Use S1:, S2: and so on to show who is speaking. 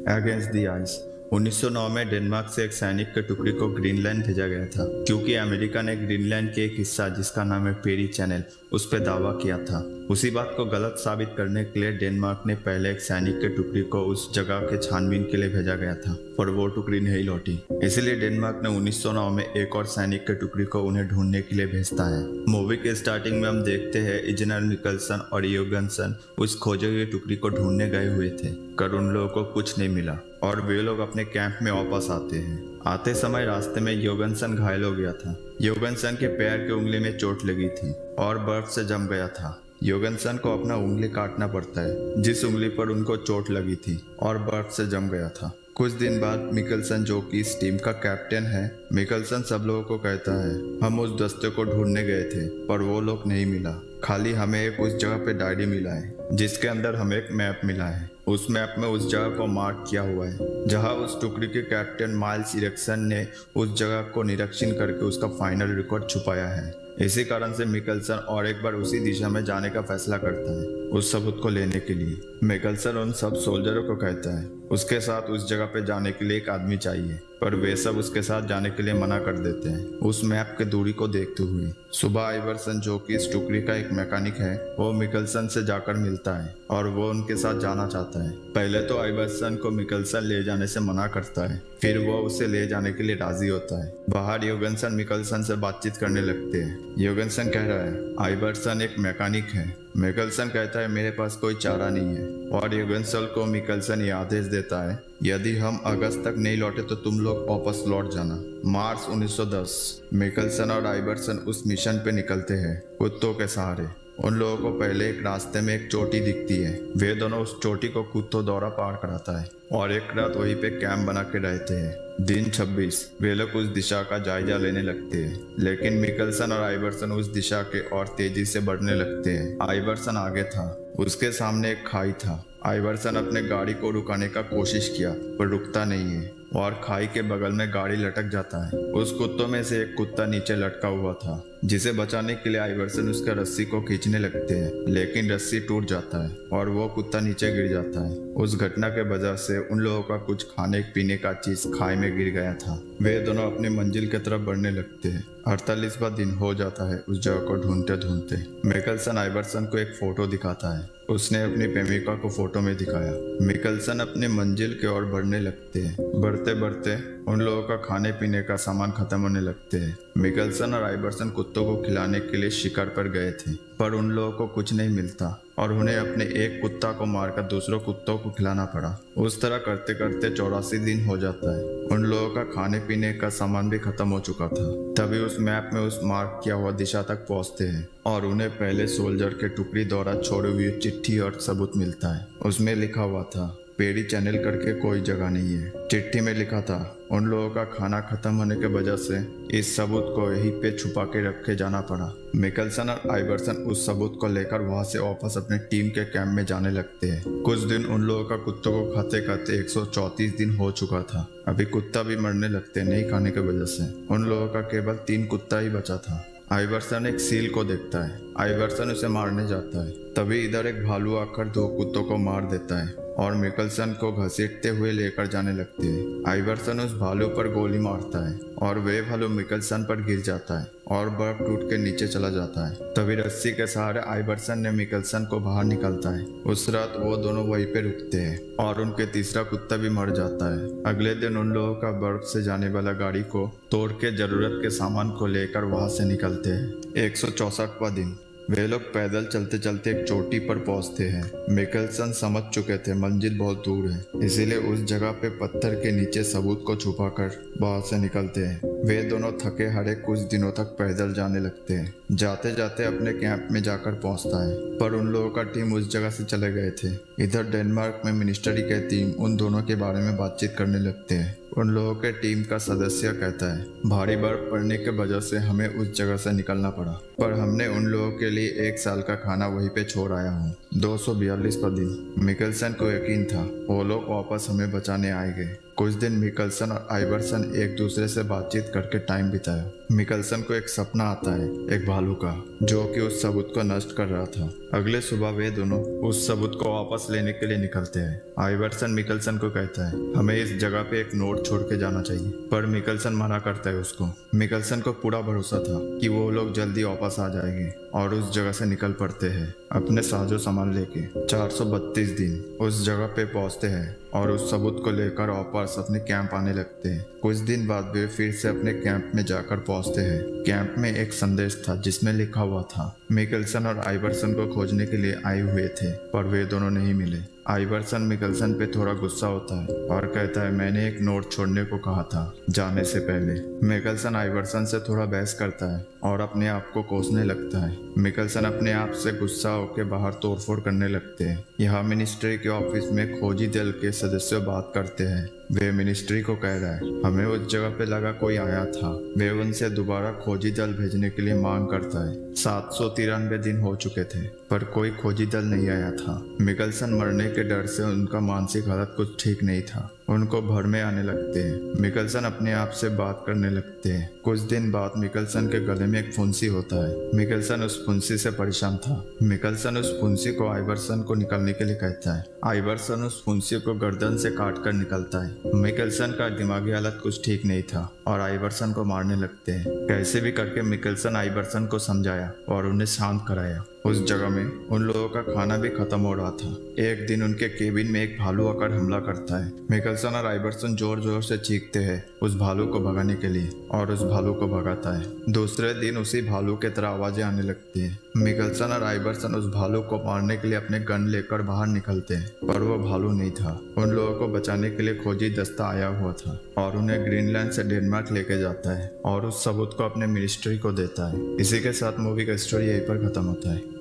S1: Against the ice. 1909 में Denmark से एक सैनिक के टुकड़ी को ग्रीनलैंड भेजा गया था क्योंकि अमेरिका ने ग्रीनलैंड के एक हिस्सा जिसका नाम है पेरी चैनल उस पर दावा किया था। उसी बात को गलत साबित करने के लिए डेनमार्क ने पहले एक सैनिक के टुकड़ी को उस जगह के छानबीन के लिए भेजा गया था, पर वो टुकड़ी नहीं लौटी। इसलिए डेनमार्क ने 1909 में एक और सैनिक के टुकड़ी को उन्हें ढूंढने के लिए भेजता है। मूवी के स्टार्टिंग में हम देखते हैं इजनर निकलसन और योगनसन उस खोजे हुए टुकड़ी को ढूंढने गए हुए थे, पर उन लोगों को कुछ नहीं मिला और वे लोग अपने कैंप में वापस आते हैं। आते समय रास्ते में योगनसन घायल हो गया था। योगनसन के पैर की उंगली में चोट लगी थी और बर्फ से जम गया था। योगनसन को अपना उंगली काटना पड़ता है जिस उंगली पर उनको चोट लगी थी और बर्फ से जम गया था। कुछ दिन बाद मिकलसन, जो कि इस टीम का कैप्टन है, मिकलसन सब लोगों को कहता है हम उस दस्ते को ढूंढने गए थे पर वो लोग नहीं मिला, खाली हमें एक उस जगह पे डायरी मिला है जिसके अंदर हमें एक मैप मिला है। उस मैप में उस जगह को मार्क किया हुआ है जहां उस टुकड़ी के कैप्टन माइल्स इरिक्सन ने उस जगह को निरीक्षण करके उसका फाइनल रिकॉर्ड छुपाया है। इसी कारण से मिकलसन और एक बार उसी दिशा में जाने का फैसला करता है उस सबूत को लेने के लिए। मिकलसन उन सब सोल्जरों को कहता है उसके साथ उस जगह पे जाने के लिए एक आदमी चाहिए, पर वे सब उसके साथ जाने के लिए मना कर देते हैं उस मैप के दूरी को देखते हुए। सुबह आइवर्सन, जो कि इस टुकड़ी का एक मैकेनिक है, वो मिकलसन से जाकर मिलता है और वो उनके साथ जाना चाहता है। पहले तो आइवर्सन को मिकलसन ले जाने से मना करता है, फिर वो उसे ले जाने के लिए राजी होता है। बाहर योगनसन मिकलसन से बातचीत करने लगते हैं। योगनसन कह रहा है आइवर्सन एक मैकेनिक है। मिकलसन कहता है मेरे पास कोई चारा नहीं है और योगनसन को मिकलसन ये आदेश देता है यदि हम अगस्त तक नहीं लौटे तो तुम लोग वापस लौट जाना। मार्च 1910 मिकलसन और आइवर्सन उस मिशन पे निकलते हैं कुत्तों के सहारे। उन लोगों को पहले एक रास्ते में एक चोटी दिखती है। वे दोनों उस चोटी को कुत्तों द्वारा पार कराता है और एक रात वहीं पे कैंप बना के रहते हैं। दिन 26 वे लोग उस दिशा का जायजा लेने लगते हैं, लेकिन मिकलसन और आइवर्सन उस दिशा के और तेजी से बढ़ने लगते हैं। आइवर्सन आगे था, उसके सामने एक खाई था। आइवर्सन अपने गाड़ी को रुकाने का कोशिश किया पर रुकता नहीं है और खाई के बगल में गाड़ी लटक जाता है। उस कुत्तों में से एक कुत्ता नीचे लटका हुआ था जिसे बचाने के लिए आइवर्सन उसका रस्सी को खींचने लगते हैं, लेकिन रस्सी टूट जाता है और वो कुत्ता नीचे गिर जाता है। उस घटना के वजह से उन लोगों का कुछ खाने पीने का चीज खाई में गिर गया था। वे दोनों अपनी मंजिल की तरफ बढ़ने लगते हैं। 48वां दिन हो जाता है उस जगह को ढूंढते ढूंढते। मिकलसन आइवर्सन को एक फोटो दिखाता है। उसने अपनी प्रेमिका को फोटो में दिखाया। मिकलसन अपनी मंजिल की ओर बढ़ने लगते हैं। बढ़ते बढ़ते उन लोगों का खाने पीने का सामान खत्म होने लगते हैं। मिकलसन और आइवर्सन कुत्तों को खिलाने के लिए शिकार पर गए थे, पर उन लोगों को कुछ नहीं मिलता और उन्हें अपने एक कुत्ता को मारकर दूसरों कुत्तों को खिलाना पड़ा। उस तरह करते करते 84 दिन हो जाता है। उन लोगों का खाने पीने का सामान भी खत्म हो चुका था। तभी उस मैप में उस मार्क किया हुआ दिशा तक पहुंचते हैं और उन्हें पहले सोल्जर के टुकड़ी द्वारा छोड़ी हुई चिट्ठी और सबूत मिलता है। उसमें लिखा हुआ था पेरी चैनल करके कोई जगह नहीं है। चिट्ठी में लिखा था उन लोगों का खाना खत्म होने के वजह से इस सबूत को यहीं पे छुपा के रखे जाना पड़ा। मिकलसन और आइवर्सन उस सबूत को लेकर वहां से वापस अपने टीम के कैंप में जाने लगते हैं। कुछ दिन उन लोगों का कुत्तों को खाते खाते 134 दिन हो चुका था। अभी कुत्ता भी मरने लगते नहीं खाने की वजह से। उन लोगों का केवल 3 कुत्ता ही बचा था। आइवर्सन एक सील को देखता है। आइवर्सन उसे मारने जाता है, तभी इधर एक भालू आकर 2 कुत्तों को मार देता है और मिकलसन को घसीटते हुए लेकर जाने लगते हैं। आइवर्सन उस भालू पर गोली मारता है और वे भालू मिकलसन पर गिर जाता है और बर्फ टूट के नीचे चला जाता है। तभी रस्सी के सहारे आइवर्सन ने मिकलसन को बाहर निकालता है। उस रात वो दोनों वहीं पे रुकते हैं और उनके तीसरा कुत्ता भी मर जाता है। अगले दिन उन लोगों का बर्फ से जाने वाला गाड़ी को तोड़ के जरूरत के सामान को लेकर वहां से निकलते हैं। 164वां दिन वे लोग पैदल चलते चलते एक चोटी पर पहुंचते हैं। मिकलसन समझ चुके थे मंजिल बहुत दूर है, इसीलिए उस जगह पे पत्थर के नीचे सबूत को छुपाकर वहां से निकलते हैं। वे दोनों थके हारे कुछ दिनों तक पैदल जाने लगते हैं। जाते जाते अपने कैंप में जाकर पहुंचता है, पर उन लोगों का टीम उस जगह से चले गए थे। इधर डेनमार्क में मिनिस्ट्री की टीम उन दोनों के बारे में बातचीत करने लगते हैं। उन लोगों के टीम का सदस्य कहता है भारी बर्फ पड़ने के वजह से हमें उस जगह से निकलना पड़ा, पर हमने उन लोगों के लिए 1 साल का खाना वहीं पे छोड़ आया हूँ। 242वां दिन मिकलसन को यकीन था वो लोग वापस हमें बचाने आएंगे। कुछ दिन मिकलसन और आइवर्सन एक दूसरे से बातचीत करके टाइम बिताया। मिकलसन को एक सपना आता है एक भालू का, जो कि उस सबूत को नष्ट कर रहा था। अगले सुबह वे दोनों उस सबूत को वापस लेने के लिए निकलते हैं। आइवर्सन मिकलसन को कहता है हमें इस जगह पे एक नोट छोड़ के जाना चाहिए, पर मिकलसन मना करता है उसको। मिकलसन को पूरा भरोसा था कि वो लोग जल्दी वापस आ जाएंगे और उस जगह से निकल पड़ते हैं अपने साजो सामान लेके। 432 दिन उस जगह पे पहुंचते हैं और उस सबूत को लेकर वापस अपने कैंप आने लगते हैं। कुछ दिन बाद वे फिर से अपने कैंप में जाकर पहुंचते हैं। कैंप में एक संदेश था जिसमें लिखा हुआ था मिकलसन और आइवर्सन को खोजने के लिए आए हुए थे, पर वे दोनों नहीं मिले। आइवर्सन मिकलसन पे थोड़ा गुस्सा होता है और कहता है मैंने एक नोट छोड़ने को कहा था जाने से पहले। मिकलसन आइवर्सन से थोड़ा बहस करता है और अपने आप को कोसने लगता है। मिकलसन अपने आप से गुस्सा होकर बाहर तोड़फोड़ करने लगते हैं। यहाँ मिनिस्ट्री के ऑफिस में खोजी दल के सदस्य बात करते हैं। वे मिनिस्ट्री को कह रहा है हमें उस जगह पे लगा कोई आया था। वे उनसे दोबारा खोजी दल भेजने के लिए मांग करता है। 793 दिन हो चुके थे पर कोई खोजी दल नहीं आया था। मिकलसन मरने के डर से उनका मानसिक हालत कुछ ठीक नहीं था। उनको भरमे आने लगते हैं। मिकलसन अपने आप से बात करने लगते हैं। कुछ दिन बाद मिकलसन के गले में एक फुंसी होता है। मिकलसन उस फुंसी से परेशान था। मिकलसन उस फुंसी को आइवर्सन को निकालने के लिए कहता है। आइवर्सन उस फुंसी को गर्दन से काट कर निकलता है। मिकलसन का दिमागी हालत कुछ ठीक नहीं था और आइवर्सन को मारने लगते हैं। कैसे भी करके मिकलसन आइवर्सन को समझाया और उन्हें शांत कराया। उस जगह में उन लोगों का खाना भी खत्म हो रहा था। एक दिन उनके केबिन में एक भालू आकर हमला करता है। मिकलसन और आइवर्सन जोर जोर से चीखते हैं उस भालू को भगाने के लिए और उस भालू को भगाता है। दूसरे दिन उसी भालू के तरह आवाजें आने लगती है। मिकलसन और आइवर्सन उस भालू को मारने के लिए अपने गन लेकर बाहर निकलते हैं, पर वो भालू नहीं था। उन लोगों को बचाने के लिए खोजी दस्ता आया हुआ था और उन्हें ग्रीनलैंड से डेनमार्क लेके जाता है और उस सबूत को अपने मिनिस्ट्री को देता है। इसी के साथ मूवी का स्टोरी यहीं पर खत्म होता है।